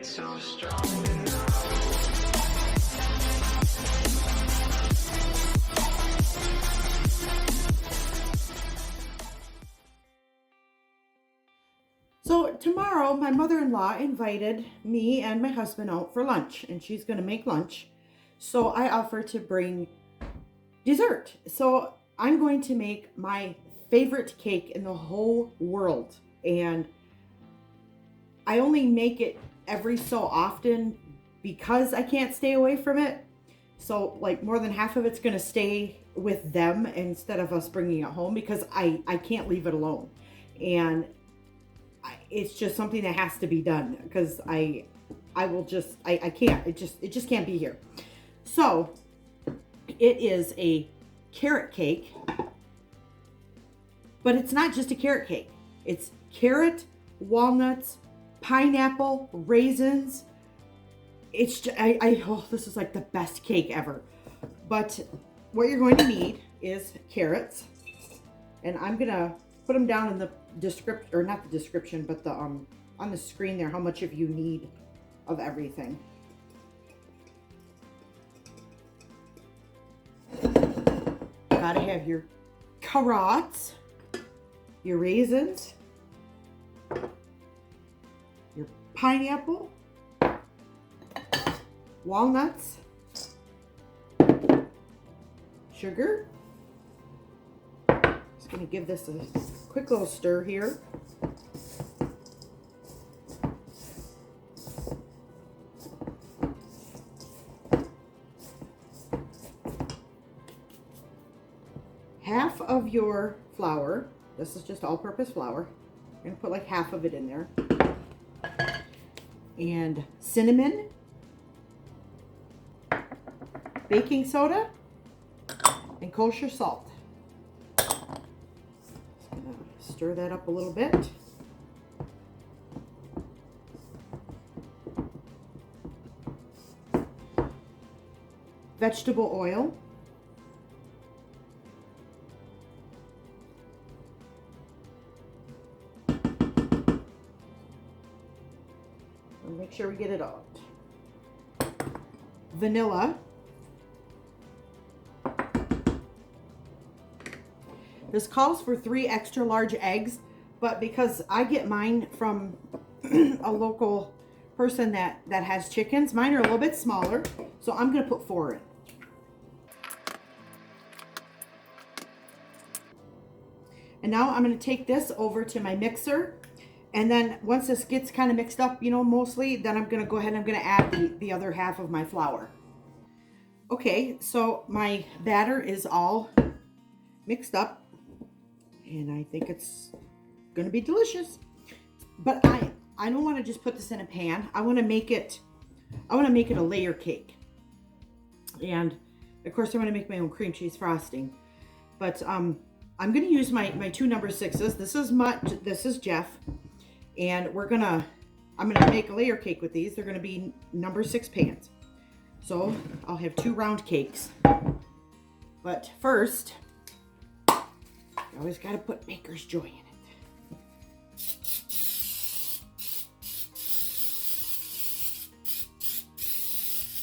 so strong enough. So tomorrow, my mother-in-law invited me and my husband out for lunch, and she's going to make lunch. So I offered to bring dessert. So I'm going to make my favorite cake in the whole world. And I only make it every so often because I can't stay away from it. So like more than half of it's going to stay with them instead of us bringing it home, because I can't leave it alone. And it's just something that has to be done, because I can't, it just can't be here. So it is a carrot cake, but it's not just a carrot cake. It's carrot, walnuts, pineapple, raisins. It's just, this is like the best cake ever. But what you're going to need is carrots, and I'm gonna put them down in the description, or not the description, but the on the screen there, how much of you need of everything. Gotta have your carrots, your raisins, your pineapple, walnuts, sugar. Just gonna give this a quick little stir here. Half of your flour, this is just all-purpose flour. I'm gonna put like half of it in there. And cinnamon, baking soda, and kosher salt. Just gonna stir that up a little bit. Vegetable oil. Make sure we get it out. Vanilla. This calls for 3 extra large eggs, but because I get mine from a local person that has chickens, mine are a little bit smaller, so I'm going to put 4 in. And now I'm going to take this over to my mixer. And then once this gets kind of mixed up, mostly, then I'm going to go ahead and I'm going to add the other half of my flour. Okay, so my batter is all mixed up, and I think it's going to be delicious. But I don't want to just put this in a pan. I want to make it a layer cake. And of course I want to make my own cream cheese frosting. But I'm going to use my 2 number 6s. This is Jeff. And I'm gonna make a layer cake with these. They're gonna be number 6 pans. So I'll have 2 round cakes. But first, you always gotta put baker's joy in it.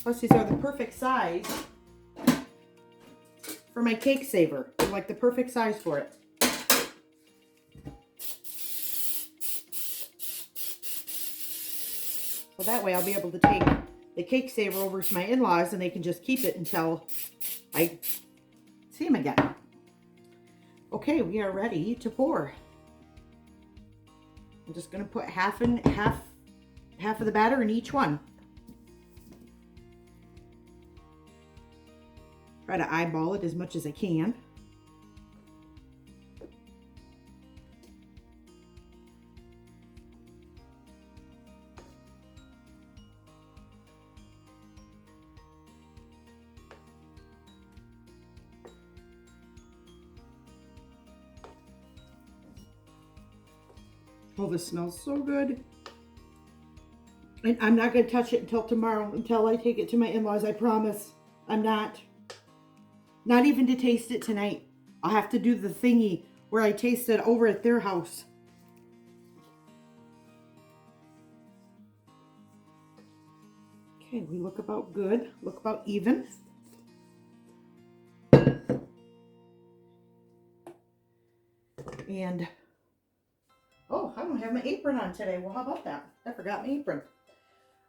Plus these are the perfect size for my cake saver. They're like the perfect size for it. So that way I'll be able to take the cake saver over to my in-laws, and they can just keep it until I see them again. Okay, we are ready to pour. I'm just going to put half of the batter in each one. Try to eyeball it as much as I can. Oh, this smells so good. And I'm not going to touch it until tomorrow, until I take it to my in-laws, I promise. I'm not. Not even to taste it tonight. I'll have to do the thingy where I taste it over at their house. Okay, we look about good, look about even. And, oh, I don't have my apron on today. Well, how about that? I forgot my apron.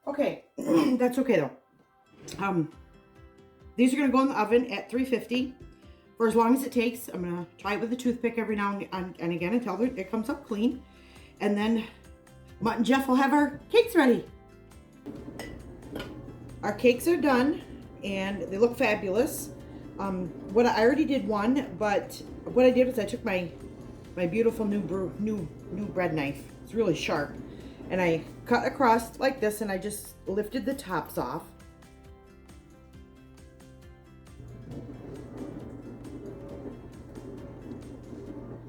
Okay, that's okay though. These are gonna go in the oven at 350 for as long as it takes. I'm gonna try it with a toothpick every now and again until it comes up clean. And then Mutt and Jeff will have our cakes ready. Our cakes are done and they look fabulous. What I already did one, but what I did was I took my beautiful new bread knife. It's really sharp. And I cut across like this and I just lifted the tops off.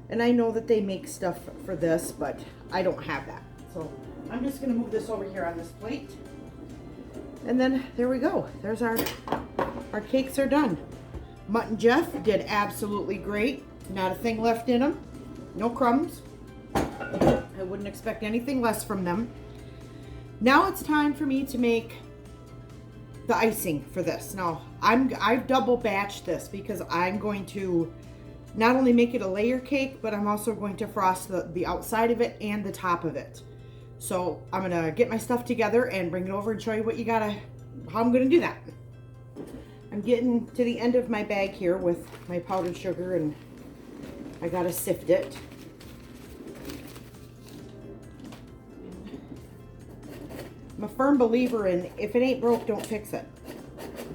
And I know that they make stuff for this, but I don't have that. So I'm just gonna move this over here on this plate. And then there we go. There's our cakes are done. Mutt and Jeff did absolutely great. Not a thing left in them. No crumbs. I wouldn't expect anything less from them. Now it's time for me to make the icing for this. Now I've double batched this because I'm going to not only make it a layer cake, but I'm also going to frost the outside of it and the top of it. So I'm gonna get my stuff together and bring it over and show you how I'm gonna do that. I'm getting to the end of my bag here with my powdered sugar and I gotta sift it. I'm a firm believer in if it ain't broke, don't fix it.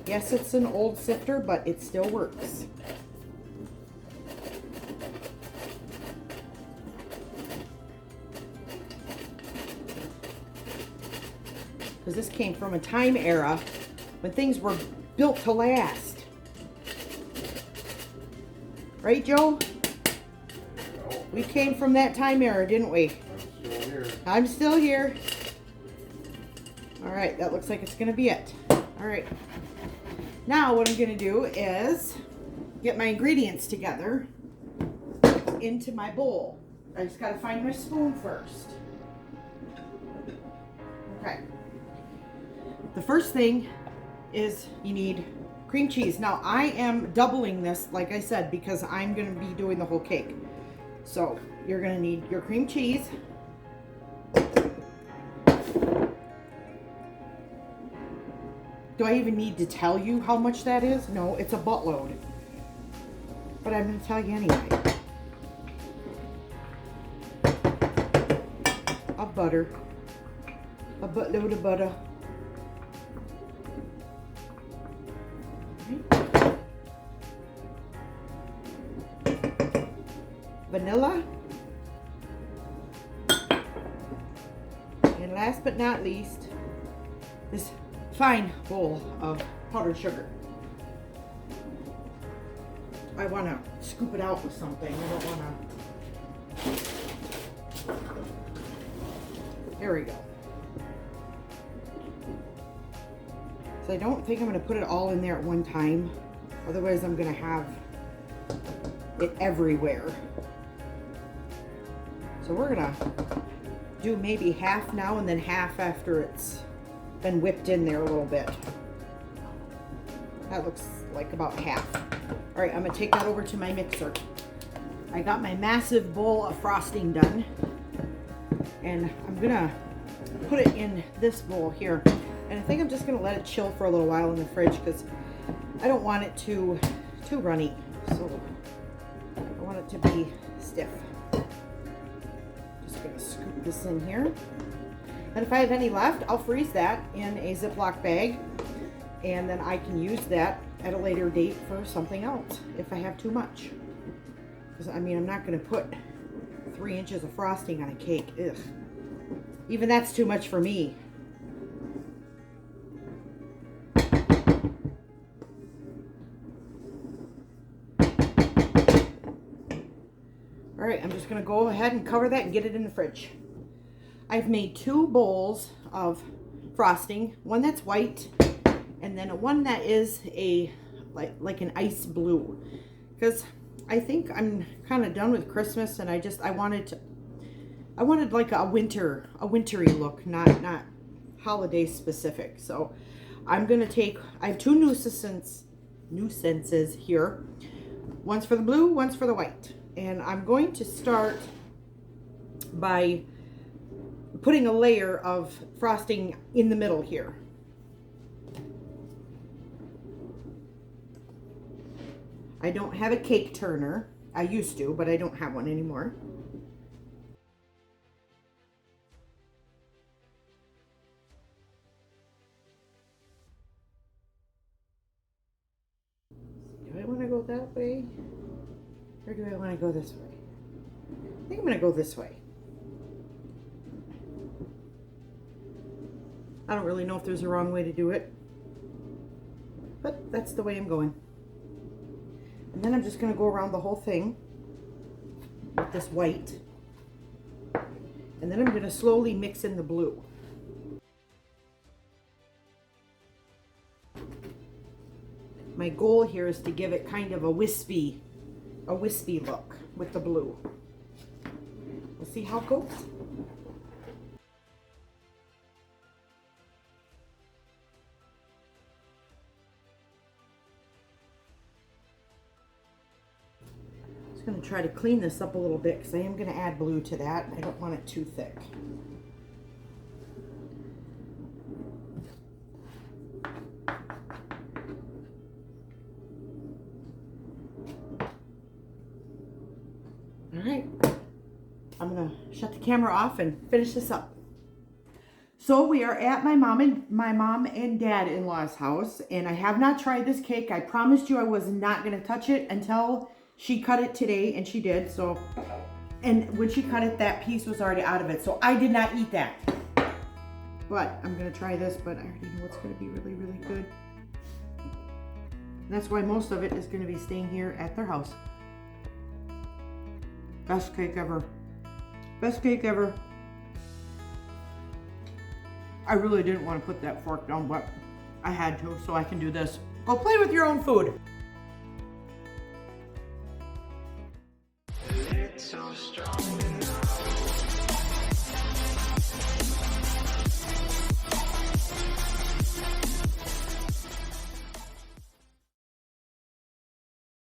Yes, it's an old sifter, but it still works. Because this came from a time era when things were built to last. Right, Joe? We came from that time era, didn't we? I'm still here. I'm still here. All right, that looks like it's gonna be it. All right. Now what I'm gonna do is get my ingredients together into my bowl. I just gotta find my spoon first. Okay. The first thing is you need cream cheese. Now I am doubling this, like I said, because I'm gonna be doing the whole cake. So you're gonna need your cream cheese. Do I even need to tell you how much that is? No, it's a buttload. But I'm gonna tell you anyway. Of butter. A buttload of butter. Vanilla. And last but not least, this fine bowl of powdered sugar. I want to scoop it out with something. I don't want to. There we go. So I don't think I'm going to put it all in there at one time. Otherwise I'm going to have it everywhere. So we're going to do maybe half now and then half after it's been whipped in there a little bit. That looks like about half. All right, I'm gonna take that over to my mixer. I got my massive bowl of frosting done and I'm gonna put it in this bowl here. And I think I'm just gonna let it chill for a little while in the fridge because I don't want it too runny. So I want it to be stiff. Just gonna scoop this in here. And if I have any left, I'll freeze that in a Ziploc bag and then I can use that at a later date for something else if I have too much. Because I mean, I'm not going to put 3 inches of frosting on a cake. Ugh. Even that's too much for me. All right, I'm just going to go ahead and cover that and get it in the fridge. I've made 2 bowls of frosting, one that's white and then one that is a like an ice blue, because I think I'm kind of done with Christmas and I wanted like a wintry look, not holiday specific. So I'm gonna take, I have two nuisances here. One's for the blue, one's for the white. And I'm going to start by putting a layer of frosting in the middle here. I don't have a cake turner. I used to, but I don't have one anymore. Do I want to go that way? Or do I want to go this way? I think I'm going to go this way. I don't really know if there's a wrong way to do it, but that's the way I'm going. And then I'm just going to go around the whole thing with this white. And then I'm going to slowly mix in the blue. My goal here is to give it kind of a wispy look with the blue. We'll see how it goes. Going to try to clean this up a little bit because I am going to add blue to that. I don't want it too thick. All right, I'm going to shut the camera off and finish this up. So we are at my mom and dad-in-law's house, and I have not tried this cake. I promised you I was not going to touch it until she cut it today, and she did. So, and when she cut it, that piece was already out of it, so I did not eat that. But I'm gonna try this, but I already know it's gonna be really, really good. And that's why most of it is gonna be staying here at their house. Best cake ever. Best cake ever. I really didn't want to put that fork down, but I had to, so I can do this. Go play with your own food.